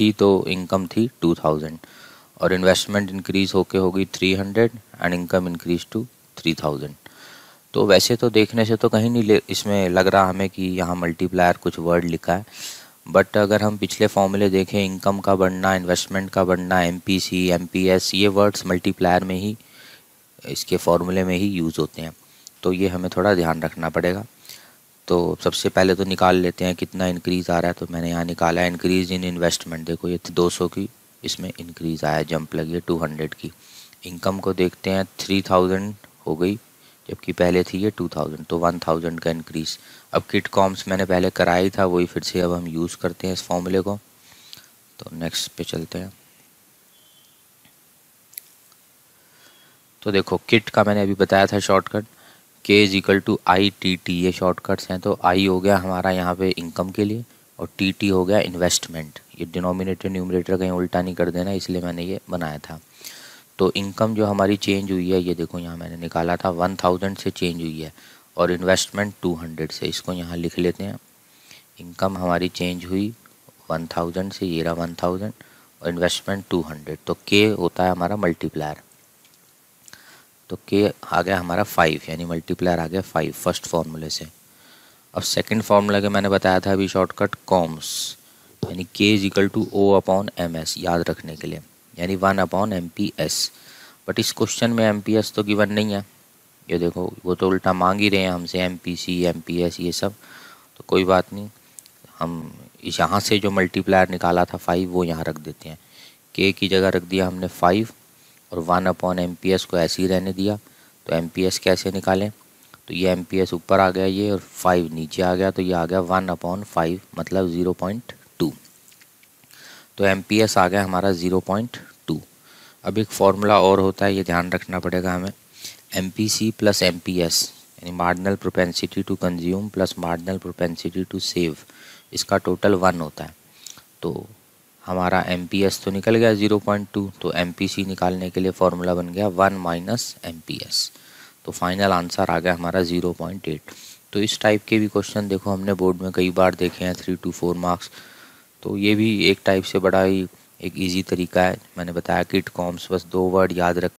थी तो इनकम थी 2000 और इन्वेस्टमेंट इंक्रीज़ होके हो गई 300 एंड इनकम इंक्रीज टू 3000। तो वैसे तो देखने से तो कहीं नहीं इसमें लग रहा हमें कि यहाँ मल्टीप्लायर कुछ वर्ड लिखा है, बट अगर हम पिछले फॉर्मूले देखें, इनकम का बढ़ना, इन्वेस्टमेंट का बढ़ना, एमपीसी, एमपीएस, ये वर्ड्स मल्टीप्लायर में ही, इसके फॉर्मूले में ही यूज़ होते हैं। तो ये हमें थोड़ा ध्यान रखना पड़ेगा। तो सबसे पहले तो निकाल लेते हैं कितना इंक्रीज़ आ रहा है। तो मैंने यहाँ निकाला है इंक्रीज़ इन इन्वेस्टमेंट। देखो ये 200 की इसमें इंक्रीज़ आया, जंप लगी है 200 की। इनकम को देखते हैं 3000 हो गई, जबकि पहले थी ये 2000, तो 1000 का इंक्रीज़। अब किट कॉम्स मैंने पहले कराया ही था, वही फिर से अब हम यूज़ करते हैं इस फॉर्मूले को। तो नेक्स्ट पे चलते हैं। तो देखो किट का मैंने अभी बताया था shortcut, K is equal to I T T, ये शॉर्टकट्स हैं। तो आई हो गया हमारा यहाँ पे इनकम के लिए और टी टी हो गया इन्वेस्टमेंट। ये डिनोमिनेटर न्यूमरेटर कहीं उल्टा नहीं कर देना, इसलिए मैंने ये बनाया था। तो इनकम जो हमारी चेंज हुई है, ये देखो यहाँ मैंने निकाला था 1000 से चेंज हुई है और इन्वेस्टमेंट 200 से। इसको यहाँ लिख लेते हैं। इनकम हमारी चेंज हुई 1000 से, ये रहा 1000 और इन्वेस्टमेंट 200। तो के होता है हमारा मल्टीप्लायर। तो के आ गया हमारा 5, यानी मल्टीप्लायर आ गया 5 फर्स्ट फार्मूले से। अब सेकंड फार्मूला के मैंने बताया था अभी शॉर्टकट कॉम्स, यानी K is equal to O upon M S, याद रखने के लिए, यानी 1 upon M P S. But इस क्वेश्चन में एम पी एस तो गिवन नहीं है। ये देखो वो तो उल्टा मांग ही रहे हैं हमसे M P C, M P S, ये सब। तो कोई बात नहीं, हम इस यहाँ से जो मल्टीप्लायर निकाला था 5 वो यहाँ रख देते हैं। के की जगह रख दिया हमने 5 और 1 अपॉन एम पी एस को ऐसे ही रहने दिया। तो एम पी एस कैसे निकालें, तो ये एम पी एस ऊपर आ गया ये, और 5 नीचे आ गया, तो ये आ गया 1 अपॉन 5 मतलब 0.2। तो एम पी एस आ गया हमारा 0.2। अब एक फार्मूला और होता है, ये ध्यान रखना पड़ेगा हमें, M P C plus M P S, यानी marginal propensity to consume plus marginal propensity to save, इसका टोटल 1 होता है। तो हमारा एम पी एस तो निकल गया 0.2, तो एम पी सी निकालने के लिए फॉर्मूला बन गया 1 माइनस एम पी एस। तो फाइनल आंसर आ गया हमारा 0.8। तो इस टाइप के भी क्वेश्चन देखो हमने बोर्ड में कई बार देखे हैं, 3 to 4 मार्क्स। तो ये भी एक टाइप से बड़ा ही एक इजी तरीका है। मैंने बताया किट कॉम्स, बस 2 वर्ड याद रख